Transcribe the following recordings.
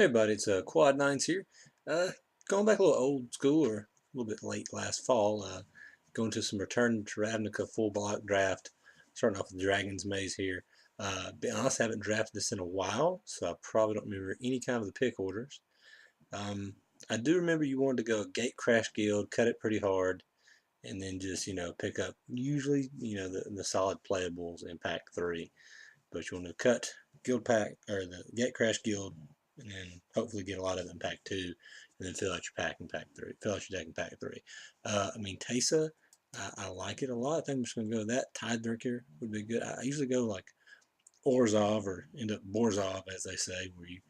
Hey buddy, it's Quad Nines here. Going back a little old school or a little bit late last fall, going to some Return to Ravnica full block draft. Starting off with Dragon's Maze here. Be honest, I haven't drafted this in a while, so I probably don't remember any kind of the pick orders. Um, I do remember you wanted to go Gate Crash Guild, cut it pretty hard, and then just pick up usually the solid playables in Pack 3. But you want to cut Guild Pack or the Gate Crash Guild, and then hopefully get a lot of it in Pack 2, and then fill out your pack in Pack 3. Fill out your deck in Pack 3. I mean, Teysa, I like it a lot. I think I'm just going to go with that. Tidebreaker would be good. I usually go like Orzhov or end up Borzhov, as they say, where you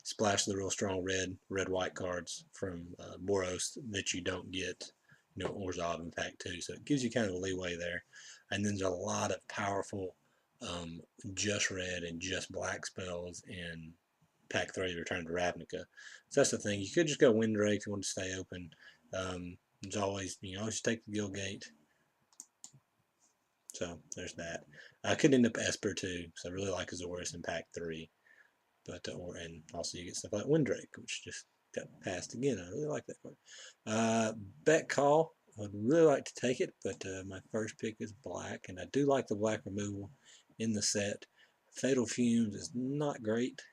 splash the real strong red-white cards from Boros that you don't get, Orzhov in Pack 2. So it gives you kind of a leeway there. And then there's a lot of powerful just red and just black spells in Pack 3 Return to Ravnica. So that's the thing. You could just go Windrake if you want to stay open. There's always, always take the Guild Gate. So there's that. I could end up Esper too, so I really like Azorius in Pack 3. But and also you get stuff like Windrake, which just got passed again. I really like that card. Bet Call. I would really like to take it, but my first pick is black, and I do like the black removal in the set. Fatal Fumes is not great.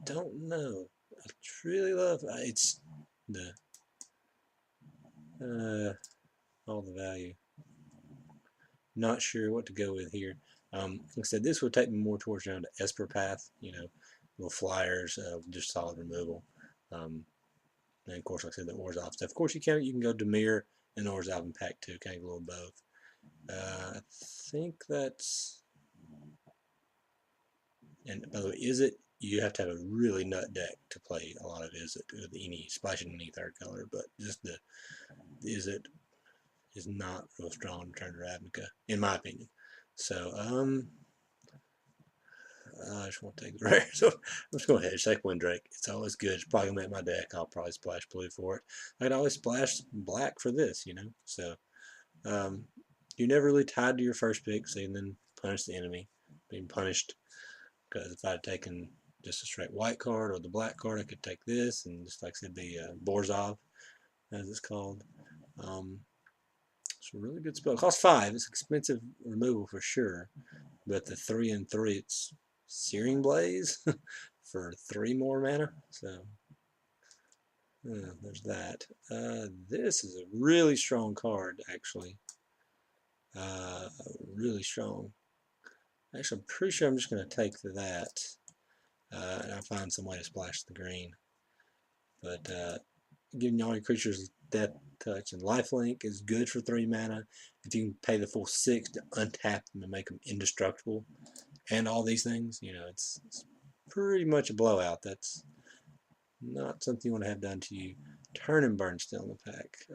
Don't know. I really love it's the all the value. Not sure what to go with here. Like I said, this would take me more towards down to Esper Path, little flyers, just solid removal. And of course, like I said, the Orzhov stuff. Of course, you can go Dimir and Orzhov in Pack 2, kind of a little both. I think that's. And by the way, is it? You have to have a really nut deck to play a lot of Is It with any splashing any third color, but just the Is It is not real strong to turn to Ravnica, in my opinion. So, I just want to take the rare. So I'm just going ahead and take Windrake. It's always good. It's probably going to make my deck. I'll probably splash blue for it. I can always splash black for this, So you're never really tied to your first pick, so you can then punish the enemy. Being punished because if I had taken just a straight white card or the black card, I could take this and just like I said, the Borzhov, as it's called. It's a really good spell. It costs 5. It's expensive removal for sure, but the 3 and 3, it's Searing Blaze for 3 more mana. So there's that. This is a really strong card, actually. Really strong. Actually, I'm pretty sure I'm just going to take that. And I'll find some way to splash the green. But giving all your creatures Death Touch and Lifelink is good for 3 mana. If you can pay the full 6 to untap them and make them indestructible, and all these things, it's pretty much a blowout. That's not something you want to have done to you. Turn and Burn still in the pack.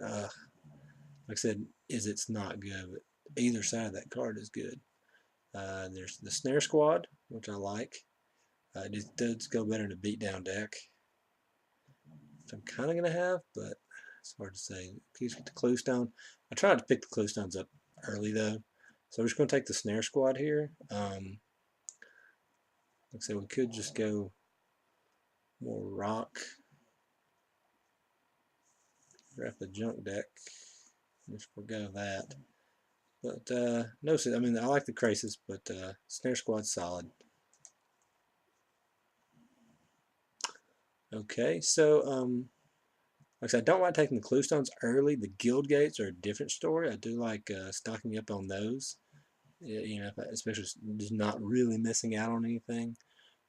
Like I said, it's not good, but either side of that card is good. There's the Snare Squad, which I like. It does go better in a beatdown deck. Which I'm kind of going to have, but it's hard to say. Please get the Cluestone. I tried to pick the Cluestones up early, though. So we're just going to take the Snare Squad here. Like I said, we could just go more rock. Draft the junk deck. Just forgo that. But no, I mean, I like the Crisis, but Snare Squad's solid. Okay, so like I said, I don't like taking the Cluestones early. The Guild Gates are a different story. I do like stocking up on those. Especially just not really missing out on anything.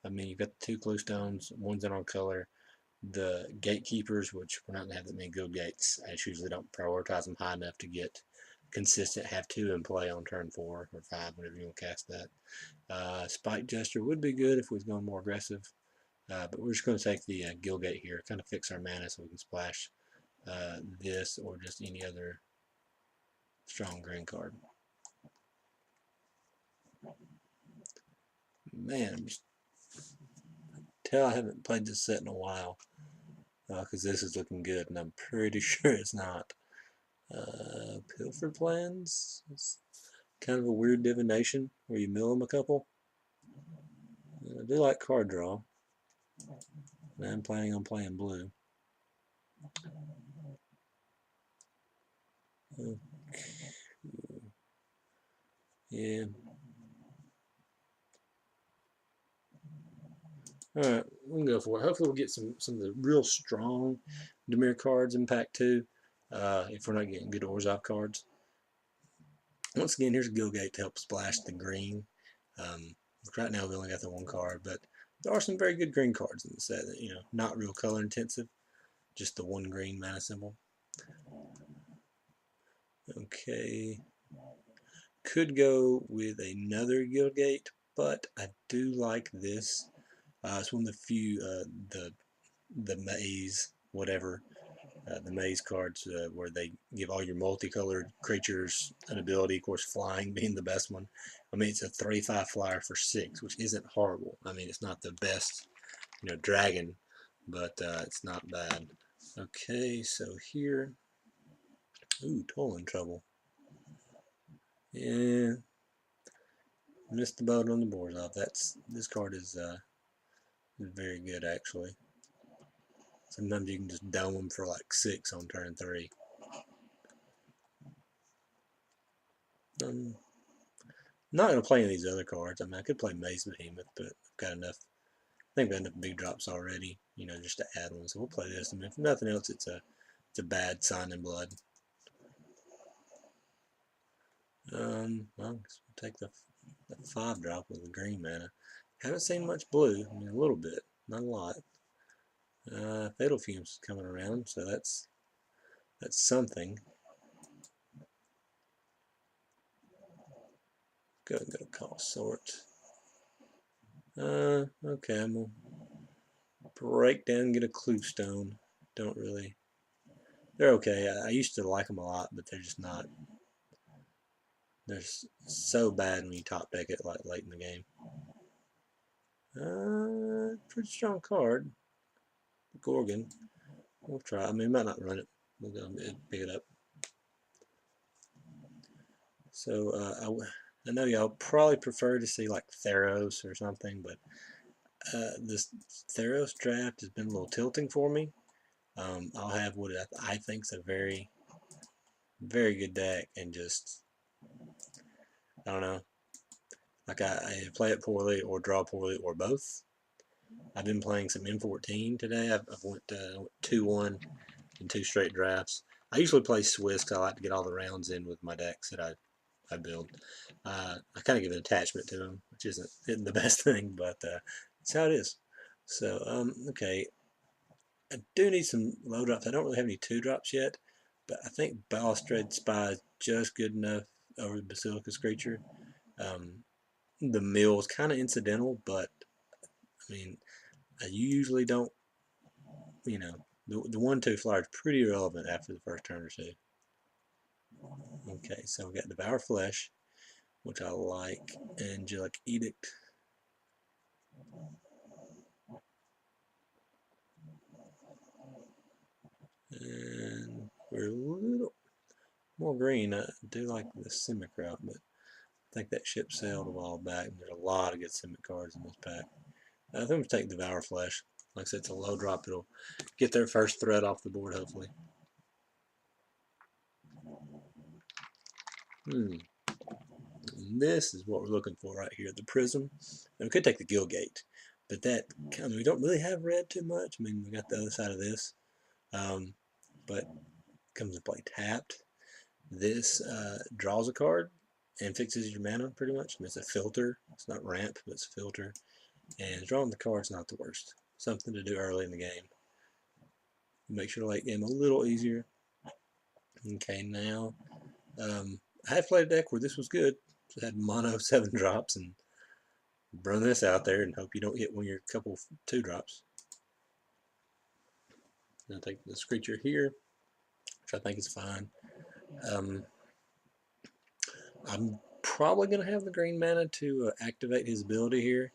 I mean, you've got the 2 Cluestones, one's in on color. The Gatekeepers, which we're not going to have that many Guild Gates. I usually don't prioritize them high enough to get consistent, have 2 in play on turn 4 or 5, whenever you want to cast that. Spike Jester would be good if we was going more aggressive. But we're just going to take the Guild Gate here, kind of fix our mana so we can splash this or just any other strong green card. Man, I haven't played this set in a while because this is looking good, and I'm pretty sure it's not. Pilfer Plans. It's kind of a weird divination where you mill them a couple. I do like card draw. I'm planning on playing blue. Okay. Yeah. Alright, we can go for it. Hopefully we'll get some of the real strong Dimir cards in pack 2. If we're not getting good Orzhov cards. Once again, here's a Gilgate to help splash the green. Right now we only got the one card, but there are some very good green cards in the set that, you know, not real color intensive. Just the one green mana symbol. Okay. Could go with another Gilgate, but I do like this. It's one of the few, the maze, whatever, the maze cards where they give all your multicolored creatures an ability, of course flying being the best one. I mean, it's a 3/5 flyer for 6, which isn't horrible. I mean, it's not the best, you know, dragon, but it's not bad. Okay, so here, ooh, Toll in trouble. Yeah, missed the boat on the Borzhov. This card is very good actually. Sometimes you can just dome them for like 6 on turn 3. Not going to play any of these other cards. I mean, I could play Maze Behemoth, but I've got enough. I think I've got enough big drops already, you know, just to add one. So we'll play this. I mean, if nothing else, it's a bad Sign in Blood. Well, I guess we'll take the 5-drop with the green mana. Haven't seen much blue. I mean, a little bit, not a lot. Fatal Fume's coming around, so that's something. Go and go call sort. Okay, I'm gonna break down, get a Clue Stone. Don't really. They're okay. I used to like them a lot, but they're just not. They're so bad when you top deck it like late in the game. Pretty strong card. Gorgon. We'll try. I mean, we might not run it. We'll go pick it up. So I know y'all probably prefer to see like Theros or something, but this Theros draft has been a little tilting for me. I'll have what I think is a very, very good deck, and just I don't know. Like I play it poorly, or draw poorly, or both. I've been playing some M14 today. I've went 2-1 in 2 straight drafts. I usually play Swiss because I like to get all the rounds in with my decks that I build. I kind of give an attachment to them, which isn't the best thing, but it's how it is. So, okay. I do need some low drops. I don't really have any 2-drops yet, but I think Balustrade Spy is just good enough over the Basilica Screecher. The mill is kind of incidental, but I mean, I usually don't, you know, the 1/2 flyer is pretty irrelevant after the first turn or 2. Okay, so we got Devour Flesh, which I like, Angelic Edict. And we're a little more green. I do like the Simic route, but I think that ship sailed a while back, and there's a lot of good Simic cards in this pack. I think we'll take Devour Flesh. Like I said, it's a low drop. It'll get their first threat off the board, hopefully. This is what we're looking for right here, the Prism. And we could take the Gilgate, but that, I mean, we don't really have red too much. I mean, we got the other side of this, but comes to play tapped. This draws a card and fixes your mana pretty much. I mean, it's a filter. It's not ramp, but it's a filter. And drawing the card's not the worst. Something to do early in the game. Makes your late game a little easier. Okay, now I have played a deck where this was good. So I had mono 7-drops and run this out there and hope you don't hit one of your couple 2-drops. I'll take this creature here, which I think is fine. I'm probably going to have the green mana to activate his ability here.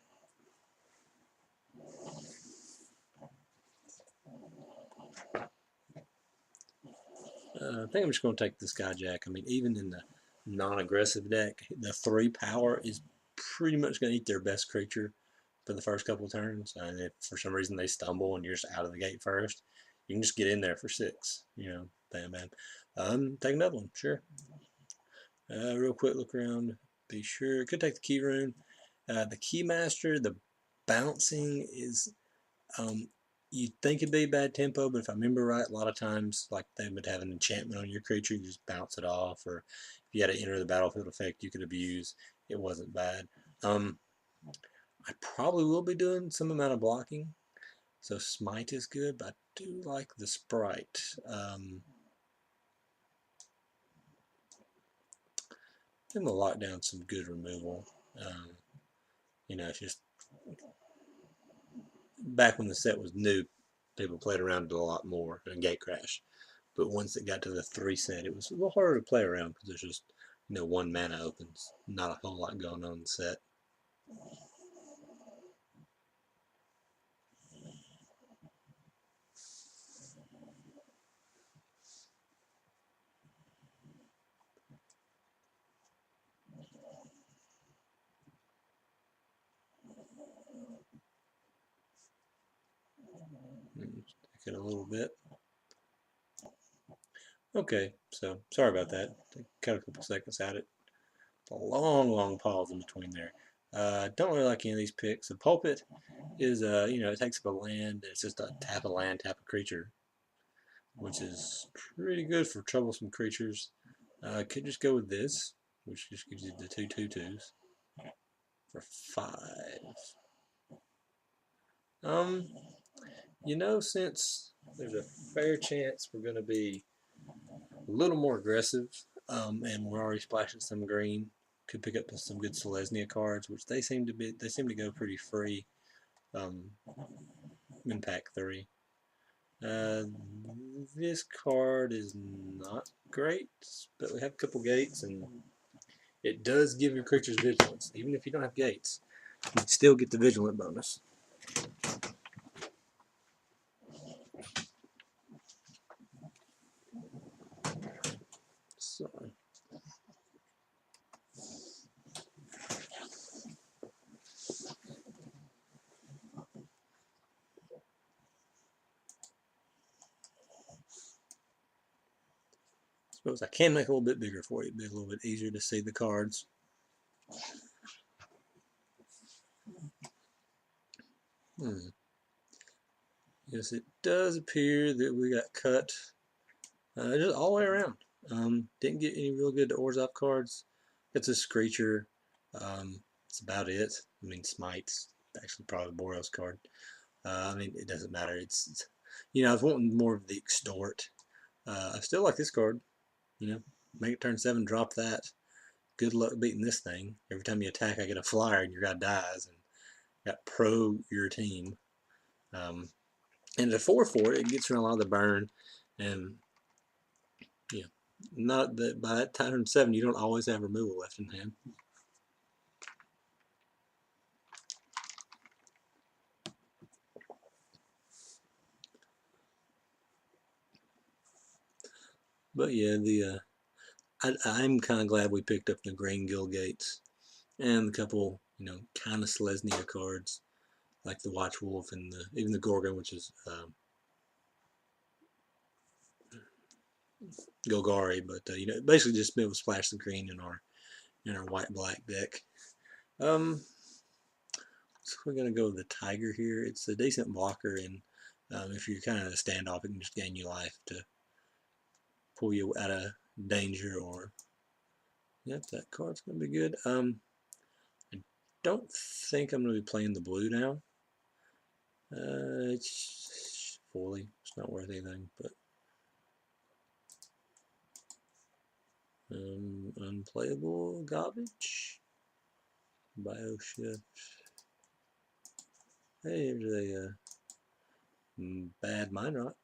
I think I'm just going to take the Skyjack. I mean, even in the non-aggressive deck, the 3 power is pretty much going to eat their best creature. for the first couple of turns, and if for some reason they stumble and you're just out of the gate first, you can just get in there for 6. Bam, bam. Take another one, sure. Real quick look around. Be sure. Could take the key rune. The Keymaster, the bouncing is, you'd think it'd be bad tempo, but if I remember right, a lot of times, like they would have an enchantment on your creature, you just bounce it off, or if you had an enter the battlefield effect you could abuse, it wasn't bad. I probably will be doing some amount of blocking, so Smite is good, but I do like the Sprite. And we'll lock down some good removal. It's just back when the set was new, people played around it a lot more in Gatecrash. But once it got to the 3 set, it was a little harder to play around because there's just 1 mana opens, not a whole lot going on in the set. Take it a little bit. Okay, so sorry about that. Cut a couple seconds at it. A long pause in between there. Don't really like any of these picks. The Pulpit is, it takes up a land. It's just a tap a land, tap a creature, which is pretty good for troublesome creatures. Could just go with this, which just gives you the 2/2/2s for 5. Since there's a fair chance we're going to be a little more aggressive, and we're already splashing some green, could pick up some good Selesnya cards, which they seem to go pretty free in pack 3. This card is not great, but we have a couple gates, and it does give your creatures vigilance. Even if you don't have gates, you still get the vigilant bonus. So, suppose I can make it a little bit bigger for you. It'd be a little bit easier to see the cards. Yes, it does appear that we got cut just all the way around. Didn't get any real good Orzhov cards. It's a Screecher. That's about it. I mean, Smite's actually probably a Boros card. It doesn't matter. I was wanting more of the Extort. I still like this card. Make it turn 7, drop that. Good luck beating this thing. Every time you attack, I get a flyer and your guy dies, and got pro your team. And at a 4/4, it gets around a lot of the burn, and not that by that turn 7, you don't always have removal left in hand. But yeah, I'm kind of glad we picked up the Green Guild Gates and a couple, kind of Selesnya cards like the Watchwolf and even the Gorgon, which is Golgari, but basically just be able to splash the green in our white-black deck. So we're gonna go with the Tiger here. It's a decent blocker, and if you're kind of a standoff, it can just gain you life to pull you out of danger. Or yep, that card's gonna be good. I don't think I'm gonna be playing the blue now. It's fully. It's not worth anything, but. Unplayable garbage. Bioshift. Hey, here's a bad Mind Rot.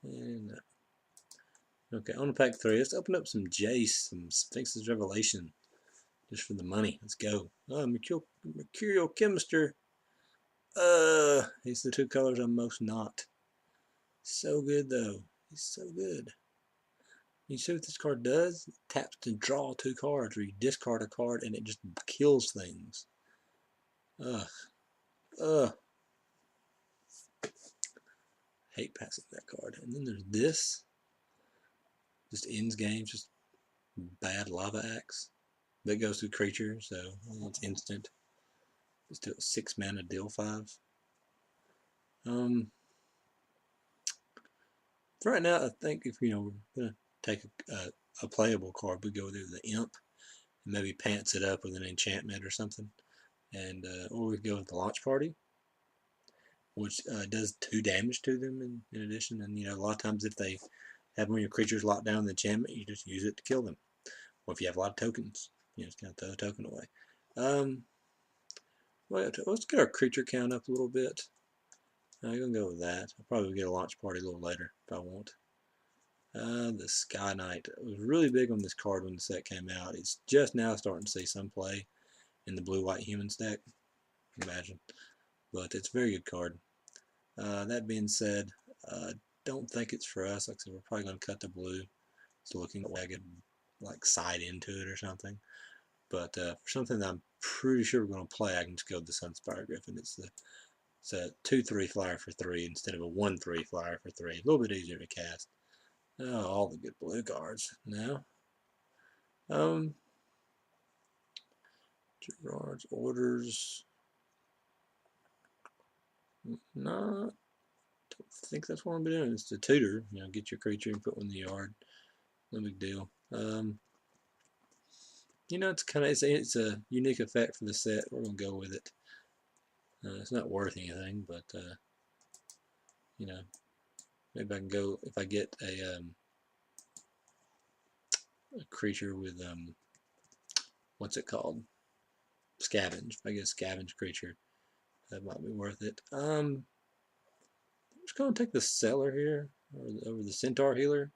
And okay, on to pack 3. Let's open up some Jace, some Sphinx's Revelation, just for the money. Let's go. Mercurial Chemister. These are the 2 colors I'm most not. So good though. He's so good. You see what this card does? It taps to draw 2 cards, or you discard a card and it just kills things. Ugh. Ugh. Hate passing that card. And then there's this. Just ends games, just bad lava axe. That goes to creature, so it's instant. Let's do a 6 mana deal 5. For right now, I think if we're gonna take a playable card, we go with the Imp and maybe pants it up with an enchantment or something, and or we go with the Launch Party, which does 2 damage to them in addition. And a lot of times if they have one of your creatures locked down in the enchantment, you just use it to kill them. Or if you have a lot of tokens, just kind of throw a token away. Well, let's get our creature count up a little bit. I'm gonna go with that. I'll probably get a Launch Party a little later if I want. The Sky Knight. I was really big on this card when the set came out. It's just now starting to see some play in the blue-white humans deck. Imagine. But it's a very good card. That being said, don't think it's for us. Like I said, we're probably going to cut the blue. It's looking like I could side into it or something. But for something that I'm pretty sure we're going to play, I can just go with the Sunspire Griffin. It's a 2/3 flyer for 3 instead of a 1/3 flyer for 3. A little bit easier to cast. Oh, all the good blue cards now. Gerard's orders. No, don't think that's what I'm doing. It's the tutor. Get your creature and put one in the yard. No big deal. It's a unique effect for the set. We're gonna go with it. It's not worth anything, but maybe I can go if I get a creature with what's it called? Scavenge. If I get a scavenge creature, that might be worth it. I'm just gonna take the Seller here over the Centaur Healer.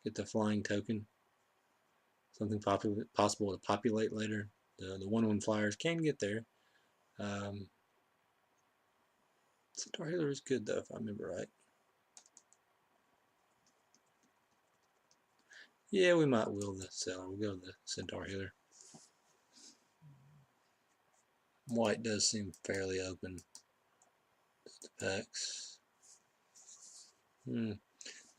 Get the flying token. Something possible to populate later. The 1/1 flyers can get there. Centaur Healer is good though, if I remember right. Yeah, we might will the Seller. We'll go to the Centaur Healer. White does seem fairly open. The packs. Now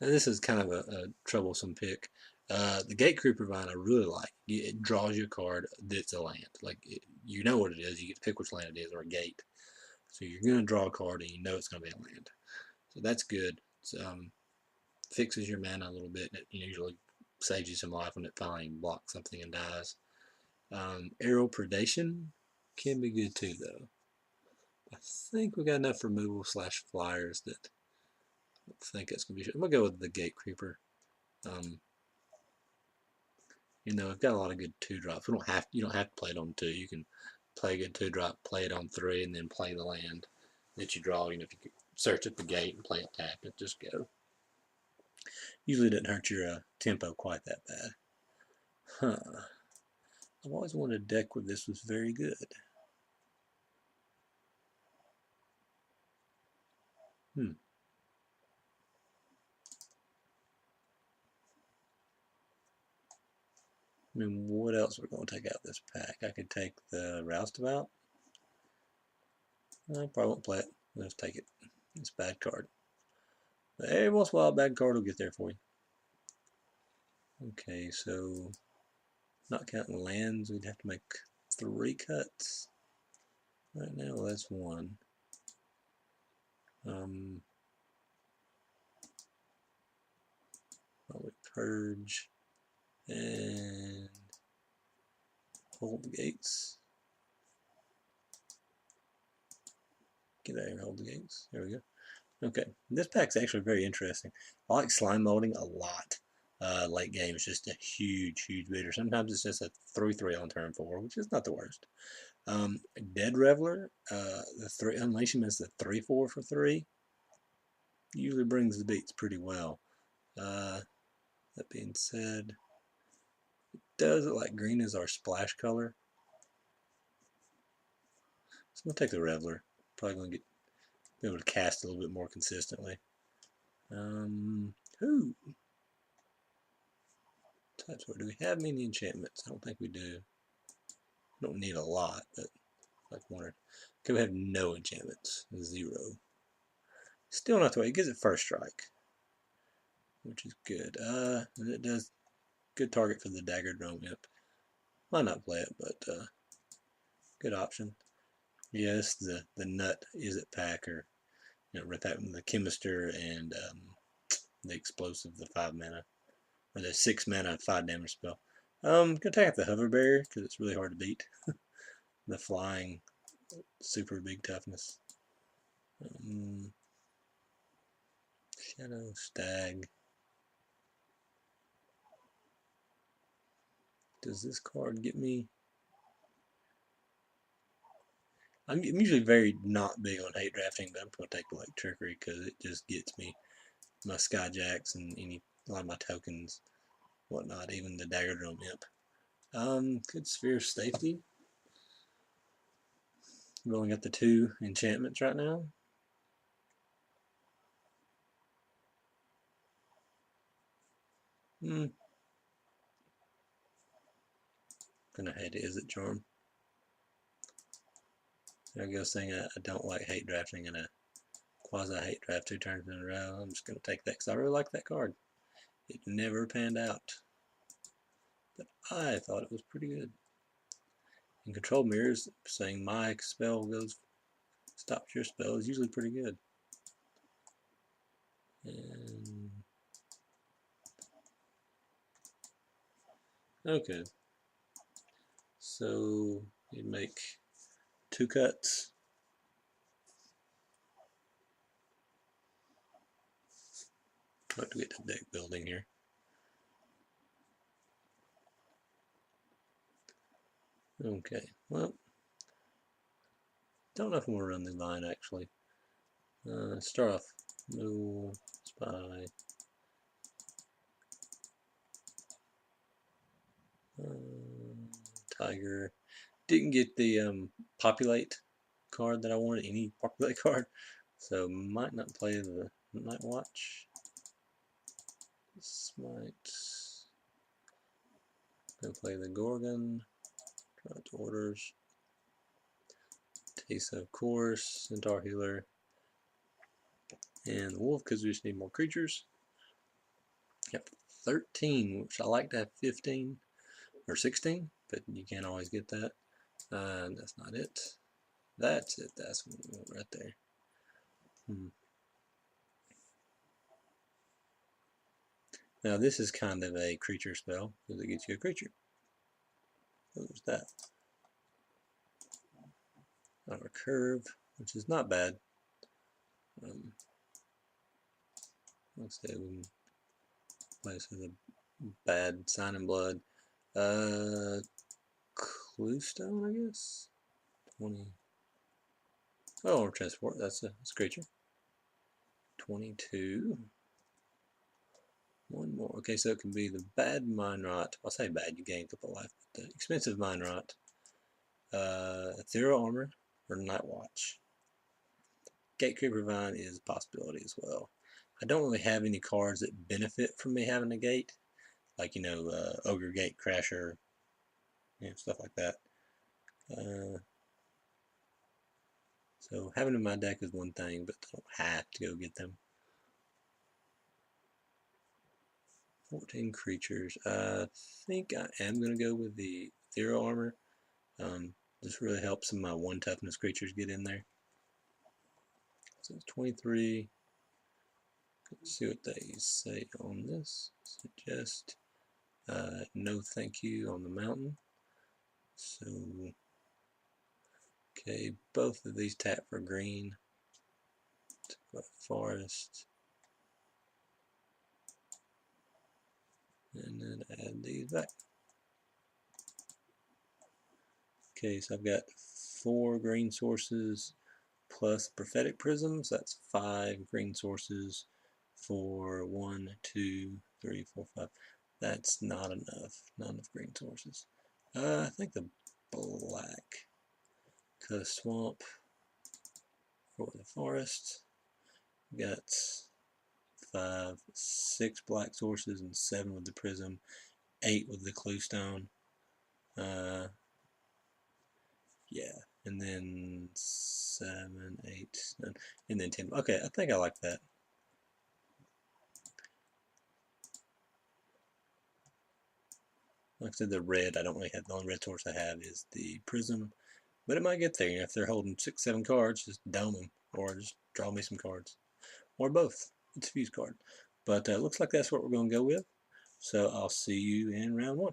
this is kind of a troublesome pick. The Gate Creeper Vine I really like. It draws you a card that's a land. You know what it is. You get to pick which land it is or a gate. So you're going to draw a card and you know it's going to be a land. So that's good. It fixes your mana a little bit. And it usually saves you some life when it finally blocks something and dies. Aerial Predation can be good too, though. I think we got enough removal / flyers that I think it's going to be. I'm going to go with the Gate Creeper. We've got a lot of good 2-drops. You don't have to play it on 2. You can play a good 2-drop, play it on 3, and then play the land that you draw. If you search at the gate and play it tap, it just go. Usually doesn't hurt your tempo quite that bad. Huh. I've always wanted a deck where this was very good. What else we're going to take out of this pack? I could take the Roustabout. I probably won't play it. Let's take it. It's a bad card. But every once in a while, a bad card will get there for you. Okay, so not counting lands, we'd have to make 3 cuts. Right now, well, that's 1. Probably purge and hold the gates. Get out of here, hold the gates. There we go. Okay, this pack's actually very interesting. I like slime molding a lot. Late game is just a huge beater. Sometimes it's just a 3/3 on turn 4, which is not the worst. Dead Reveler, the 3 Unleash him as the 3/4 for 3. Usually brings the beats pretty well. That being said, it does look like green is our splash color. So I'm gonna take the Reveler. Probably gonna be able to cast a little bit more consistently. Ooh. Types order. Do we have many enchantments? I don't think we do. We don't need a lot, but like one or okay, we have no enchantments. 0. Still not the way. It gives it first strike, which is good. And it does good target for the dagger drone imp. Might not play it, but good option. Yes, the nut is at pack, or rip out the chemister and the explosive, the 5 mana, or the 6 mana 5 damage spell. Gonna take out the hover barrier because it's really hard to beat. The flying, super big toughness. Shadow Stag. Does this card get me? I'm usually very not big on hate drafting, but I'm going to take like Trickery because it just gets me my Skyjacks and a lot of my tokens, whatnot, even the Dagger Drum Imp. Good Sphere of Safety. We've only got the 2 enchantments right now. Gonna head to Is It Charm. There goes saying I don't like hate drafting and a quasi hate draft 2 turns in a row. I'm just gonna take that because I really like that card. It never panned out, but I thought it was pretty good. And Control Mirrors saying my spell stops your spell is usually pretty good. And okay, so you make 2 cuts. Have to get to deck building here. Okay, well, don't know if I'm gonna run the line actually. Start off Mule, Spy, Tiger. Didn't get the Populate card that I wanted, any Populate card, so might not play the Night Watch. Smite. Gonna play the Gorgon. Draw to orders. Tesa, of course. Centaur Healer. And the Wolf, because we just need more creatures. Yep, 13, which I like to have 15 or 16, but you can't always get that. That's not it. That's it. That's what we want right there. Now this is kind of a creature spell because it gets you a creature. So there's that. Our curve, which is not bad. Let's say we can place with a bad Sign in Blood. Cluestone, I guess. 20. Oh, or Transport. That's a creature. 22. One more. Okay, so it can be the bad Mind Rot. I'll say bad, you gain a couple life. But the expensive Mind Rot. Ethereal Armor or Night Watch. Gatecreeper Vine is a possibility as well. I don't really have any cards that benefit from me having a gate, like Ogre Gate Crasher, stuff like that. So having them in my deck is one thing, but I don't have to go get them. 14 creatures. I think I am going to go with the Ethereal Armor. This really helps some of my 1 toughness creatures get in there. So it's 23. Let's see what they say on this. Suggest no thank you on the mountain. So, okay, both of these tap for green. Forest. And then add these back. Okay, so I've got 4 green sources plus Prophetic Prisms. That's 5 green sources for 1, 2, 3, 4, 5. That's not enough. Not enough green sources. I think the black. Cut a swamp for the forest. Got 5, 6 black sources and 7 with the prism. 8 with the clue stone. Yeah, and then 7, 8, 9, and then 10. Okay, I think I like that. Like I said, the red, I don't really have, the only red source I have is the prism, but it might get there. You know, if they're holding 6, 7 cards, just dome them, or just draw me some cards, or both. It's a fuse card. But looks like that's what we're going to go with. So I'll see you in round 1.